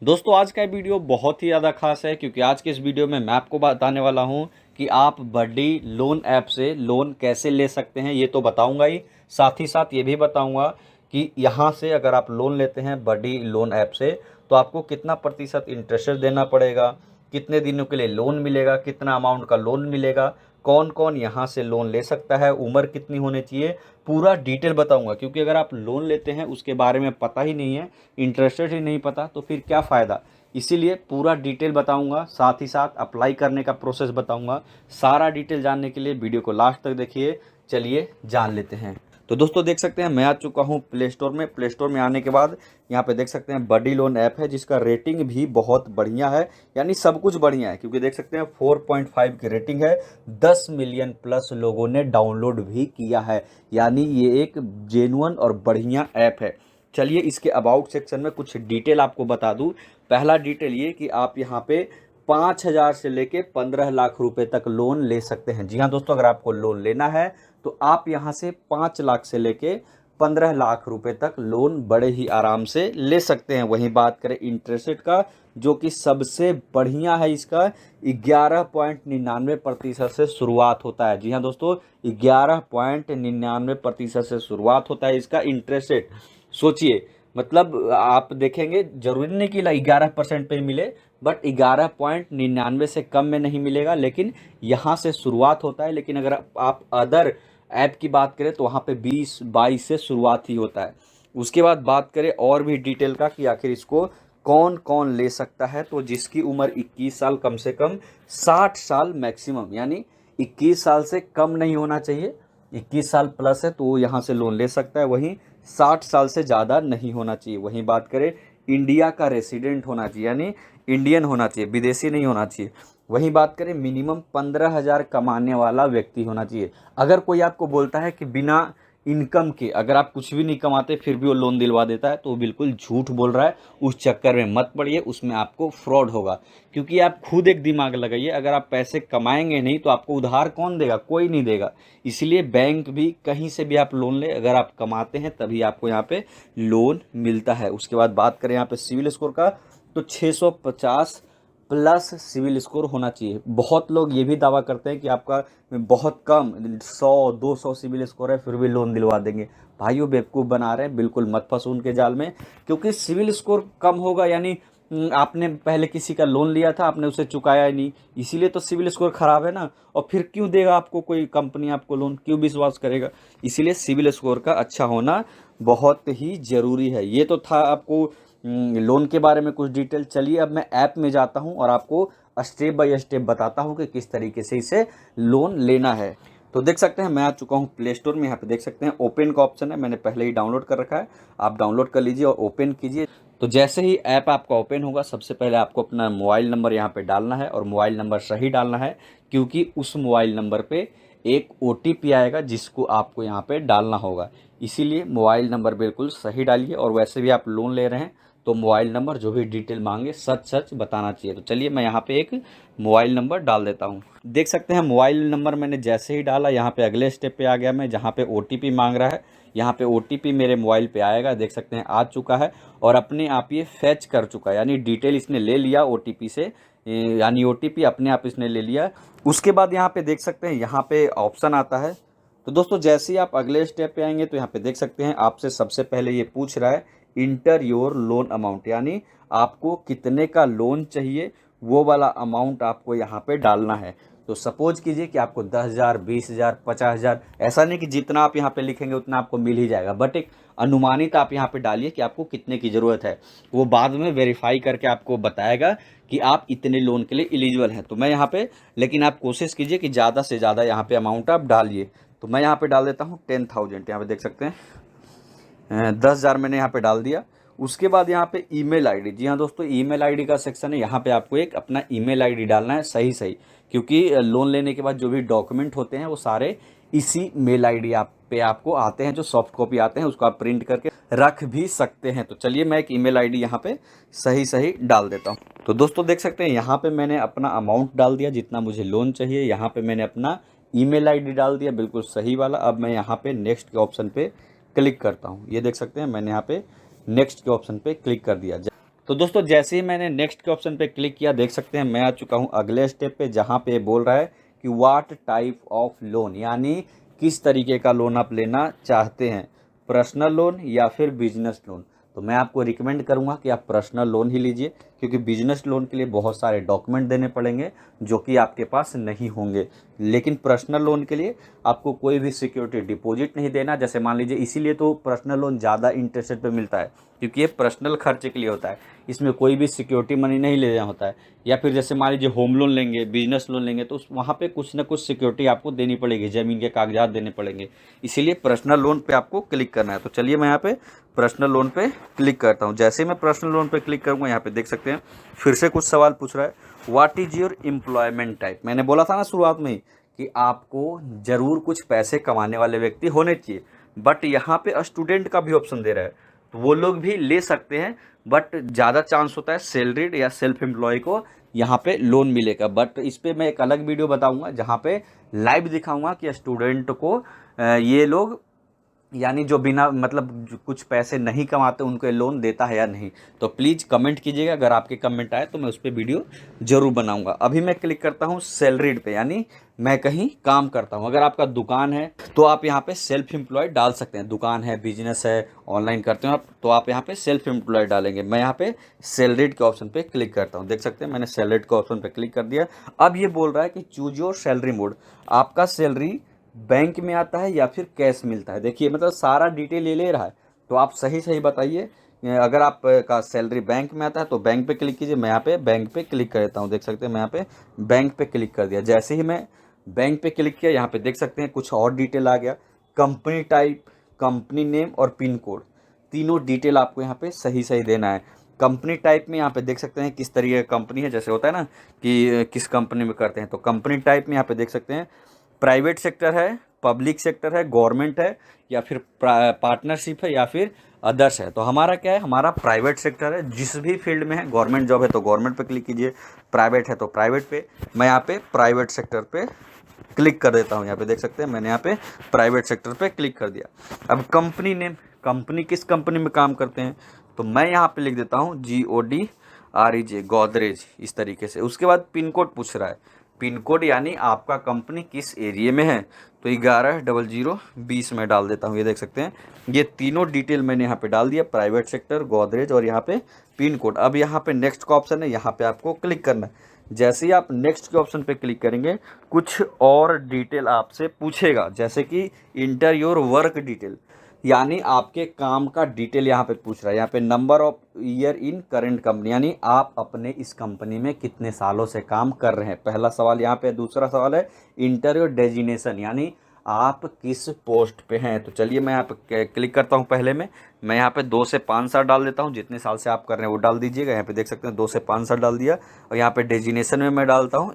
दोस्तों आज का वीडियो बहुत ही ज़्यादा खास है क्योंकि आज के इस वीडियो में मैं आपको बताने वाला हूं कि आप बड्डी लोन ऐप से लोन कैसे ले सकते हैं। ये तो बताऊंगा ही, साथ ही साथ ये भी बताऊंगा कि यहां से अगर आप लोन लेते हैं बड्डी लोन ऐप से तो आपको कितना प्रतिशत इंटरेस्ट देना पड़ेगा, कितने दिनों के लिए लोन मिलेगा, कितना अमाउंट का लोन मिलेगा, कौन कौन यहाँ से लोन ले सकता है, उम्र कितनी होनी चाहिए, पूरा डिटेल बताऊंगा। क्योंकि अगर आप लोन लेते हैं उसके बारे में पता ही नहीं है, इंटरेस्टेड ही नहीं पता, तो फिर क्या फ़ायदा। इसीलिए पूरा डिटेल बताऊंगा, साथ ही साथ अप्लाई करने का प्रोसेस बताऊंगा। सारा डिटेल जानने के लिए वीडियो को लास्ट तक देखिए। चलिए जान लेते हैं। तो दोस्तों देख सकते हैं मैं आ चुका हूँ प्ले स्टोर में। प्ले स्टोर में आने के बाद यहाँ पे देख सकते हैं बड्डी लोन ऐप है जिसका रेटिंग भी बहुत बढ़िया है, यानी सब कुछ बढ़िया है। क्योंकि देख सकते हैं 4.5 की रेटिंग है, 10 मिलियन प्लस लोगों ने डाउनलोड भी किया है, यानी ये एक जेन्युइन और बढ़िया ऐप है। चलिए इसके अबाउट सेक्शन में कुछ डिटेल आपको बता दूं। पहला डिटेल ये कि आप यहाँ पे 5,000 से लेके 15 लाख रुपए तक लोन ले सकते हैं। जी हाँ दोस्तों, अगर आपको लोन लेना है तो आप यहाँ से 5 लाख से लेके 15 लाख रुपए तक लोन बड़े ही आराम से ले सकते हैं। वहीं बात करें इंटरेस्ट रेट का, जो कि सबसे बढ़िया है, इसका 11.99% से शुरुआत होता है। जी हाँ दोस्तों, 11.99% से शुरुआत होता है इसका इंटरेस्ट रेट। सोचिए, मतलब आप देखेंगे जरूरी नहीं कि 11% पे मिले, बट 11.99 से कम में नहीं मिलेगा, लेकिन यहाँ से शुरुआत होता है। लेकिन अगर आप अदर ऐप की बात करें तो वहाँ पे 20-22 से शुरुआत ही होता है। उसके बाद बात करें और भी डिटेल का कि आखिर इसको कौन कौन ले सकता है, तो जिसकी उम्र 21 साल कम से कम 60 साल मैक्सिमम, यानी 21 साल से कम नहीं होना चाहिए। 21 साल प्लस है तो वो यहाँ से लोन ले सकता है। वहीं 60 साल से ज़्यादा नहीं होना चाहिए। वहीं बात करें इंडिया का रेसिडेंट होना चाहिए, यानी इंडियन होना चाहिए, विदेशी नहीं होना चाहिए। वहीं बात करें मिनिमम 15,000 कमाने वाला व्यक्ति होना चाहिए। अगर कोई आपको बोलता है कि बिना इनकम के, अगर आप कुछ भी नहीं कमाते फिर भी वो लोन दिलवा देता है, तो वो बिल्कुल झूठ बोल रहा है। उस चक्कर में मत पड़िए, उसमें आपको फ्रॉड होगा। क्योंकि आप खुद एक दिमाग लगाइए, अगर आप पैसे कमाएंगे नहीं तो आपको उधार कौन देगा? कोई नहीं देगा। इसलिए बैंक भी कहीं से भी आप लोन ले, अगर आप कमाते हैं तभी आपको यहाँ पे लोन मिलता है। उसके बाद बात करें यहाँ पे सिविल स्कोर का, तो 650 प्लस सिविल स्कोर होना चाहिए। बहुत लोग ये भी दावा करते हैं कि आपका बहुत कम 100-200 सिविल स्कोर है फिर भी लोन दिलवा देंगे। भाइयों बेवकूफ़ बना रहे हैं, बिल्कुल मत फंसो उनके जाल में। क्योंकि सिविल स्कोर कम होगा यानी आपने पहले किसी का लोन लिया था, आपने उसे चुकाया ही नहीं, इसीलिए तो सिविल स्कोर खराब है ना। और फिर क्यों देगा आपको कोई कंपनी, आपको लोन क्यों विश्वास करेगा? इसीलिए सिविल स्कोर का अच्छा होना बहुत ही ज़रूरी है। ये तो था आपको लोन के बारे में कुछ डिटेल। चलिए अब मैं ऐप में जाता हूं और आपको स्टेप बाय स्टेप बताता हूं कि किस तरीके से इसे लोन लेना है। तो देख सकते हैं मैं आ चुका हूं प्ले स्टोर में। यहाँ पे देख सकते हैं ओपन का ऑप्शन है, मैंने पहले ही डाउनलोड कर रखा है। आप डाउनलोड कर लीजिए और ओपन कीजिए। तो जैसे ही ऐप आपका ओपन होगा, सबसे पहले आपको अपना मोबाइल नंबर यहाँ पे डालना है, और मोबाइल नंबर सही डालना है, क्योंकि उस मोबाइल नंबर पे एक OTP आएगा जिसको आपको यहाँ पे डालना होगा। इसीलिए मोबाइल नंबर बिल्कुल सही डालिए। और वैसे भी आप लोन ले रहे हैं तो मोबाइल नंबर जो भी डिटेल मांगे सच सच बताना चाहिए। तो चलिए मैं यहाँ पे एक मोबाइल नंबर डाल देता हूँ। देख सकते हैं मोबाइल नंबर मैंने जैसे ही डाला, यहाँ पे अगले स्टेप पे आ गया मैं, जहाँ पे OTP मांग रहा है। यहाँ पे OTP मेरे मोबाइल पे आएगा, देख सकते हैं आ चुका है और अपने आप ये फैच कर चुका है, यानी डिटेल इसने ले लिया OTP से, यानी OTP अपने आप इसने ले लिया। उसके बाद यहाँ पे देख सकते हैं यहाँ पे ऑप्शन आता है। तो दोस्तों जैसे ही आप अगले स्टेप पे आएंगे तो यहाँ पे देख सकते हैं आपसे सबसे पहले ये पूछ रहा है इंटर योर लोन अमाउंट, यानी आपको कितने का लोन चाहिए, वो वाला अमाउंट आपको यहाँ पे डालना है। तो सपोज कीजिए कि आपको 10,000, 20,000, 50,000, ऐसा नहीं कि जितना आप यहाँ पे लिखेंगे उतना आपको मिल ही जाएगा, बट एक अनुमानित आप यहाँ पे डालिए कि आपको कितने की ज़रूरत है। वो बाद में वेरीफाई करके आपको बताएगा कि आप इतने लोन के लिए एलिजिबल हैं। तो मैं यहाँ पे, लेकिन आप कोशिश कीजिए कि ज़्यादा से ज़्यादा यहाँ पे अमाउंट आप डालिए। तो मैं यहाँ पे डाल देता हूँ 10,000। यहाँ पे देख सकते हैं 10,000 मैंने यहाँ पे डाल दिया। उसके बाद यहाँ पे ईमेल आईडी, जी हाँ दोस्तों, ईमेल आईडी का सेक्शन है। यहाँ पे आपको एक अपना ईमेल आईडी डालना है सही सही, क्योंकि लोन लेने के बाद जो भी डॉक्यूमेंट होते हैं वो सारे इसी मेल आईडी आप पे आपको आते हैं। जो सॉफ्ट कॉपी आते हैं उसको आप प्रिंट करके रख भी सकते हैं। तो चलिए मैं एक ईमेल आईडी यहाँ पे सही सही डाल देता हूँ। तो दोस्तों देख सकते हैं यहाँ पे मैंने अपना अमाउंट डाल दिया जितना मुझे लोन चाहिए। यहाँ पे मैंने अपना ईमेल आईडी डाल दिया बिल्कुल सही वाला। अब मैं यहाँ पे नेक्स्ट के ऑप्शन पे क्लिक करता हूँ। ये देख सकते हैं मैंने यहाँ पे नेक्स्ट के ऑप्शन पे क्लिक कर दिया। तो दोस्तों जैसे ही मैंने नेक्स्ट के ऑप्शन पे क्लिक किया, देख सकते हैं मैं आ चुका हूँ अगले स्टेप पे, जहाँ पे बोल रहा है कि व्हाट टाइप ऑफ लोन, यानी किस तरीके का लोन आप लेना चाहते हैं, पर्सनल लोन या फिर बिजनेस लोन। तो मैं आपको रिकमेंड करूंगा कि आप पर्सनल लोन ही लीजिए, क्योंकि बिजनेस लोन के लिए बहुत सारे डॉक्यूमेंट देने पड़ेंगे जो कि आपके पास नहीं होंगे। लेकिन पर्सनल लोन के लिए आपको कोई भी सिक्योरिटी डिपॉजिट नहीं देना। जैसे मान लीजिए, इसीलिए तो पर्सनल लोन ज़्यादा इंटरेस्ट रेट पे मिलता है, क्योंकि ये पर्सनल खर्चे के लिए होता है, इसमें कोई भी सिक्योरिटी मनी नहीं लेना होता है। या फिर जैसे मान लीजिए होम लोन लेंगे, बिजनेस लोन लेंगे, तो वहाँ पे कुछ ना कुछ सिक्योरिटी आपको देनी पड़ेगी, ज़मीन के कागजात देने पड़ेंगे। इसीलिए पर्सनल लोन पे आपको क्लिक करना है। तो चलिए मैं यहाँ पे पर्सनल लोन पे क्लिक करता हूँ। जैसे ही मैं पर्सनल लोन पे क्लिक करूँगा, यहाँ पे देख सकते हैं फिर से कुछ सवाल पूछ रहा है, what is your employment type. मैंने बोला था ना शुरुआत में ही कि आपको ज़रूर कुछ पैसे कमाने वाले व्यक्ति होने चाहिए, बट यहाँ पे स्टूडेंट का भी ऑप्शन दे रहा है, तो वो लोग भी ले सकते हैं, बट ज़्यादा चांस होता है सैलरीड या सेल्फ एम्प्लॉय को यहाँ पे लोन मिलेगा। बट इस पर मैं एक अलग वीडियो बताऊंगा, जहाँ पे लाइव दिखाऊंगा कि स्टूडेंट को ये लोग, यानी जो बिना मतलब जो कुछ पैसे नहीं कमाते उनको लोन देता है या नहीं। तो प्लीज़ कमेंट कीजिएगा, अगर आपके कमेंट आए तो मैं उस पर वीडियो ज़रूर बनाऊंगा। अभी मैं क्लिक करता हूँ सैलरीड पे, यानी मैं कहीं काम करता हूँ। अगर आपका दुकान है तो आप यहाँ पे सेल्फ एम्प्लॉयड डाल सकते हैं, दुकान है, बिजनेस है, ऑनलाइन करते हो आप, तो आप यहाँ पे सेल्फ एम्प्लॉयड डालेंगे। मैं यहाँ पे सैलरीड के ऑप्शन पे क्लिक करता हूँ, देख सकते हैं मैंने सैलरीड के ऑप्शन पे क्लिक कर दिया। अब ये बोल रहा है कि चूज योर सैलरी मोड, आपका सैलरी बैंक में आता है या फिर कैश मिलता है। देखिए मतलब सारा डिटेल ले रहा है, तो आप सही सही बताइए। अगर आप का सैलरी बैंक में आता है तो बैंक पे क्लिक कीजिए। मैं यहाँ पे बैंक पे क्लिक कर देता हूँ, देख सकते हैं मैं यहाँ पे बैंक पे क्लिक कर दिया। जैसे ही मैं बैंक पे क्लिक किया, यहाँ पे देख सकते हैं कुछ और डिटेल आ गया, कंपनी टाइप, कंपनी नेम और पिन कोड, तीनों डिटेल आपको यहाँ पे सही सही देना है। कंपनी टाइप में यहाँ पे देख सकते हैं किस तरीके का कंपनी है, जैसे होता है ना कि किस कंपनी में करते हैं, तो कंपनी टाइप में यहाँ पे देख सकते हैं प्राइवेट सेक्टर है, पब्लिक सेक्टर है, गवर्नमेंट है, या फिर पार्टनरशिप है, या फिर अदर्स है। तो हमारा क्या है, हमारा प्राइवेट सेक्टर है। जिस भी फील्ड में है, गवर्नमेंट जॉब है तो गवर्नमेंट पे क्लिक कीजिए, प्राइवेट है तो प्राइवेट पे। मैं यहाँ पे प्राइवेट सेक्टर पे क्लिक कर देता हूँ। यहाँ पे देख सकते हैं मैंने यहाँ पे प्राइवेट सेक्टर पे क्लिक कर दिया। अब कंपनी नेम, कंपनी किस कंपनी में काम करते हैं, तो मैं यहाँ पे लिख देता हूँ GODREJ, गोदरेज, इस तरीके से। उसके बाद पिन कोड पूछ रहा है, पिन कोड यानी आपका कंपनी किस एरिया में है, तो 110020 में डाल देता हूँ। ये देख सकते हैं ये तीनों डिटेल मैंने यहाँ पे डाल दिया, प्राइवेट सेक्टर, गोदरेज और यहाँ पे पिन कोड। अब यहाँ पे नेक्स्ट का ऑप्शन है, यहाँ पे आपको क्लिक करना है। जैसे ही आप नेक्स्ट के ऑप्शन पे क्लिक करेंगे, कुछ और डिटेल आपसे पूछेगा, जैसे कि इंटर योर वर्क डिटेल, यानी आपके काम का डिटेल यहाँ पे पूछ रहा है। यहाँ पे number of year in current company, यानी आप अपने इस कंपनी में कितने सालों से काम कर रहे हैं, पहला सवाल यहाँ पे। दूसरा सवाल है इंटर योर डेजिनेशन, यानी आप किस पोस्ट पे हैं। तो चलिए मैं यहाँ पे क्लिक करता हूँ। पहले में मैं यहाँ पे 2 से 5 साल डाल देता हूँ, जितने साल से आप कर रहे हैं वो डाल दीजिएगा। यहाँ पे देख सकते हैं 2 से 5 साल डाल दिया। और यहाँ पे डेजिनेशन में मैं डालता हूँ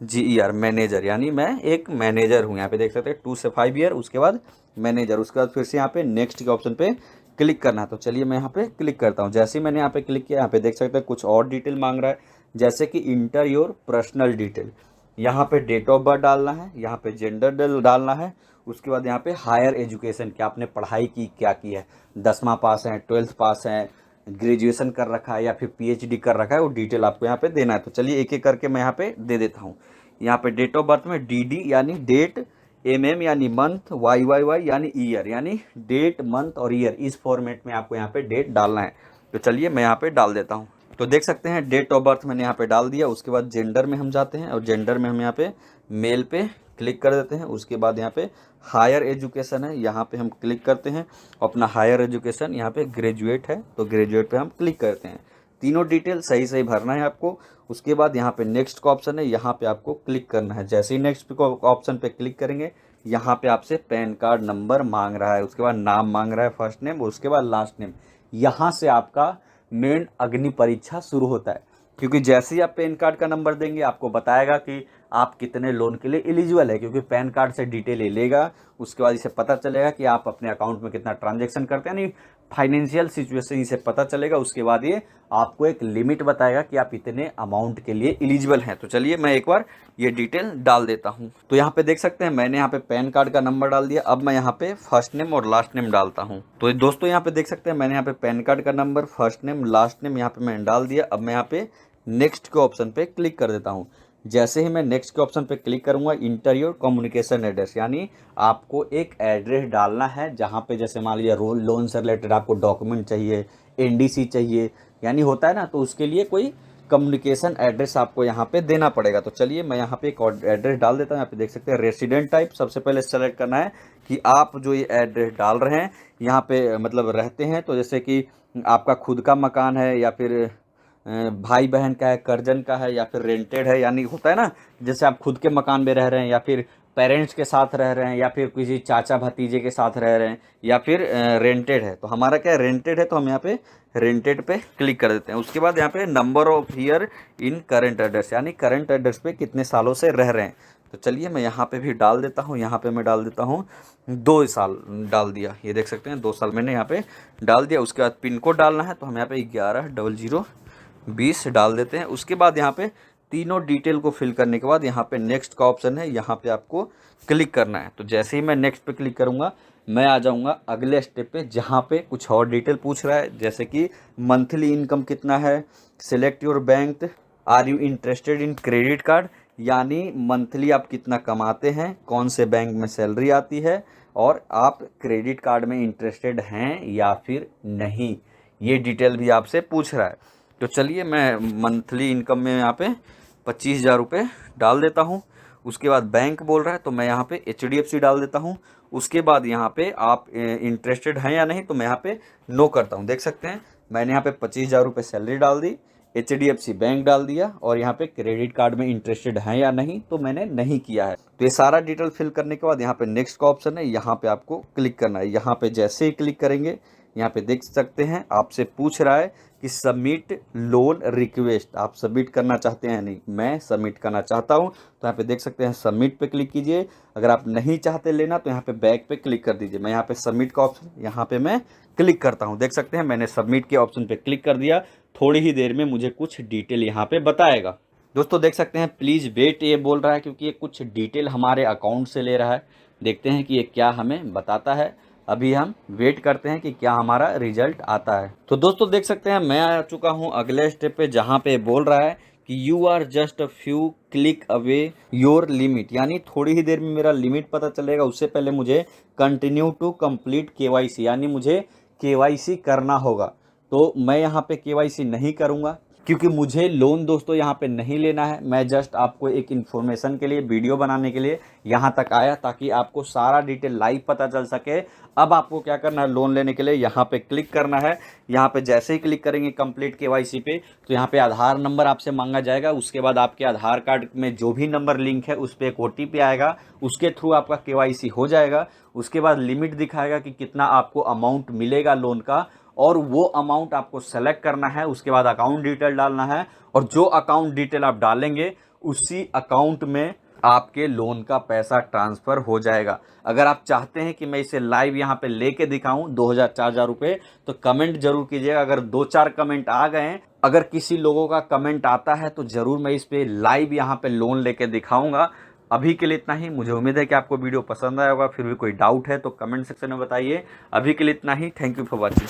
MANAGER, मैनेजर, यानी मैं एक मैनेजर हूँ। यहाँ पे देख सकते हैं 2 से 5 ईयर, उसके बाद मैनेजर। उसके बाद फिर से यहाँ पे नेक्स्ट के ऑप्शन पे क्लिक करना है। तो चलिए मैं यहाँ पे क्लिक करता हूँ। जैसे ही मैंने यहाँ पे क्लिक किया, यहाँ पे देख सकते हैं कुछ और डिटेल मांग रहा है, जैसे कि इंटर योर पर्सनल डिटेल। यहाँ पे डेट ऑफ बर्थ डालना है, यहाँ पे जेंडर डालना है, उसके बाद यहाँ पे हायर एजुकेशन, क्या आपने पढ़ाई की, क्या की है, 10वां पास है, 12th पास है, ग्रेजुएशन कर रखा है या फिर PhD कर रखा है, वो डिटेल आपको यहाँ पे देना है। तो चलिए एक एक करके मैं यहाँ पे दे देता हूँ। यहाँ पे डेट ऑफ बर्थ में DD यानी डेट, MM यानी मंथ, YYY यानी ईयर, यानी डेट, मंथ और ईयर, इस फॉर्मेट में आपको यहाँ पे डेट डालना है। तो चलिए मैं यहाँ पे डाल देता हूँ। तो देख सकते हैं डेट ऑफ बर्थ मैंने यहाँ पे डाल दिया। उसके बाद जेंडर में हम जाते हैं, और जेंडर में हम यहाँ पे मेल पे क्लिक कर देते हैं। उसके बाद यहाँ पे हायर एजुकेशन है, यहाँ पे हम क्लिक करते हैं। अपना हायर एजुकेशन यहाँ पे ग्रेजुएट है, तो ग्रेजुएट पे हम क्लिक करते हैं। तीनों डिटेल सही सही भरना है आपको। उसके बाद यहाँ पे नेक्स्ट का ऑप्शन है, यहाँ पे आपको क्लिक करना है। जैसे ही नेक्स्ट ऑप्शन पे क्लिक करेंगे, यहाँ पे आपसे पैन कार्ड नंबर मांग रहा है, उसके बाद नाम मांग रहा है, फर्स्ट नेम, उसके बाद लास्ट नेम। यहाँ से आपका मेन अग्नि परीक्षा शुरू होता है, क्योंकि जैसे ही आप पैन कार्ड का नंबर देंगे, आपको बताएगा कि आप कितने लोन के लिए एलिजिबल है, क्योंकि पैन कार्ड से डिटेल ये लेगा, उसके बाद इसे पता चलेगा कि आप अपने अकाउंट में कितना ट्रांजैक्शन करते हैं, यानी फाइनेंशियल सिचुएशन इसे पता चलेगा। उसके बाद ये आपको एक लिमिट बताएगा कि आप इतने अमाउंट के लिए एलिजिबल हैं। तो चलिए मैं एक बार ये डिटेल डाल देता हूँ। तो यहाँ पे देख सकते हैं मैंने यहाँ पे पैन कार्ड का नंबर डाल दिया। अब मैं यहाँ पे फर्स्ट नेम और लास्ट नेम डालता हूँ। तो दोस्तों यहाँ पे देख सकते हैं मैंने यहाँ पे पैन कार्ड का number, first name, last name यहाँ पे मैंने डाल दिया। अब मैं यहाँ पे नेक्स्ट के ऑप्शन पे क्लिक कर देता हूँ। जैसे ही मैं नेक्स्ट के ऑप्शन पे क्लिक करूंगा, इंटर योर कम्युनिकेशन एड्रेस, यानी आपको एक एड्रेस डालना है जहां पे जैसे मान लीजिए लोन से रिलेटेड आपको डॉक्यूमेंट चाहिए, एनडीसी चाहिए, यानी होता है ना, तो उसके लिए कोई कम्युनिकेशन एड्रेस आपको यहाँ पे देना पड़ेगा। तो चलिए मैं यहाँ पे एक एड्रेस डाल देता हूँ। यहाँ पे देख सकते हैं रेसिडेंट टाइप सबसे पहले सेलेक्ट करना है कि आप जो ये एड्रेस डाल रहे हैं यहाँ पे मतलब रहते हैं, तो जैसे कि आपका खुद का मकान है या फिर भाई बहन का है, कर्जन का है, या फिर रेंटेड है, यानी होता है ना जैसे आप खुद के मकान में रह रहे हैं या फिर पेरेंट्स के साथ रह रहे हैं या फिर किसी चाचा भतीजे के साथ रह रहे हैं या फिर रेंटेड है। तो हमारा क्या है, रेंटेड है, तो हम यहाँ पे रेंटेड पे क्लिक कर देते हैं। उसके बाद यहाँ पे number of year in current address, यानी करंट एड्रेस पे कितने सालों से रह रहे हैं। तो चलिए मैं यहाँ पे भी डाल देता हूँ। यहाँ पे मैं डाल देता हूँ 2 साल डाल दिया। ये देख सकते हैं 2 साल मैंने यहाँ पे डाल दिया। उसके बाद पिन कोड डालना है, तो हम यहाँ पे 110020 डाल देते हैं। उसके बाद यहाँ पे तीनों डिटेल को फिल करने के बाद यहाँ पे नेक्स्ट का ऑप्शन है, यहाँ पे आपको क्लिक करना है। तो जैसे ही मैं नेक्स्ट पे क्लिक करूँगा मैं आ जाऊँगा अगले स्टेप पे, जहाँ पे कुछ और डिटेल पूछ रहा है, जैसे कि मंथली इनकम कितना है, select your bank, are you interested in credit card, यानी मंथली आप कितना कमाते हैं, कौन से बैंक में सैलरी आती है, और आप क्रेडिट कार्ड में इंटरेस्टेड हैं या फिर नहीं, ये डिटेल भी आपसे पूछ रहा है। तो चलिए मैं मंथली इनकम में यहाँ पे 25,000 रुपये डाल देता हूँ। उसके बाद बैंक बोल रहा है, तो मैं यहाँ पे HDFC डाल देता हूँ। उसके बाद यहाँ पे आप इंटरेस्टेड हैं या नहीं, तो मैं यहाँ पे नो करता हूँ। देख सकते हैं मैंने यहाँ पे 25,000 रुपये सैलरी डाल दी, HDFC बैंक डाल दिया, और यहाँ पे क्रेडिट कार्ड में इंटरेस्टेड हैं या नहीं, तो मैंने नहीं किया है। तो ये सारा डिटेल फिल करने के बाद यहाँ पे नेक्स्ट का ऑप्शन है, यहाँ पे आपको क्लिक करना है। यहाँ पे जैसे ही क्लिक करेंगे यहाँ पे देख सकते हैं आपसे पूछ रहा है कि सबमिट लोन रिक्वेस्ट, आप सबमिट करना चाहते हैं नहीं, मैं सबमिट करना चाहता हूं। तो यहाँ पे देख सकते हैं सबमिट पे क्लिक कीजिए। अगर आप नहीं चाहते लेना तो यहाँ पे बैक पे क्लिक कर दीजिए। मैं यहाँ पे सबमिट का ऑप्शन यहाँ पे मैं क्लिक करता हूँ। देख सकते हैं मैंने सबमिट के ऑप्शन पे क्लिक कर दिया। थोड़ी ही देर में मुझे कुछ डिटेल यहाँ पे बताएगा। दोस्तों देख सकते हैं प्लीज़ वेट ये बोल रहा है, क्योंकि ये कुछ डिटेल हमारे अकाउंट से ले रहा है। देखते हैं कि ये क्या हमें बताता है। अभी हम वेट करते हैं कि क्या हमारा रिजल्ट आता है। तो दोस्तों देख सकते हैं मैं आ चुका हूं अगले स्टेप पे, जहां पे बोल रहा है कि you are just a few click away your limit, यानी थोड़ी ही देर में मेरा लिमिट पता चलेगा। उससे पहले मुझे कंटिन्यू टू कंप्लीट KYC, यानी मुझे KYC करना होगा। तो मैं यहाँ पे KYC नहीं करूँगा, क्योंकि मुझे लोन दोस्तों यहाँ पे नहीं लेना है। मैं जस्ट आपको एक इन्फॉर्मेशन के लिए, वीडियो बनाने के लिए यहाँ तक आया, ताकि आपको सारा डिटेल लाइव पता चल सके। अब आपको क्या करना है, लोन लेने के लिए यहाँ पे क्लिक करना है। यहाँ पे जैसे ही क्लिक करेंगे कंप्लीट KYC पे, तो यहाँ पे आधार नंबर आपसे मांगा जाएगा। उसके बाद आपके आधार कार्ड में जो भी नंबर लिंक है उस पर एक OTP आएगा, उसके थ्रू आपका KYC हो जाएगा। उसके बाद लिमिट दिखाएगा कि कितना आपको अमाउंट मिलेगा लोन का, और वो अमाउंट आपको सेलेक्ट करना है। उसके बाद अकाउंट डिटेल डालना है, और जो अकाउंट डिटेल आप डालेंगे उसी अकाउंट में आपके लोन का पैसा ट्रांसफ़र हो जाएगा। अगर आप चाहते हैं कि मैं इसे लाइव यहाँ पे लेके दिखाऊं 2,000-4,000 रुपये, तो कमेंट जरूर कीजिएगा। अगर 2-4 कमेंट आ गए हैं, अगर किसी लोगों का कमेंट आता है, तो ज़रूर मैं इस पर लाइव यहाँ पे लोन लेके दिखाऊंगा। अभी के लिए इतना ही। मुझे उम्मीद है कि आपको वीडियो पसंद आया होगा। फिर भी कोई डाउट है तो कमेंट सेक्शन में बताइए। अभी के लिए इतना ही। Thank you for watching.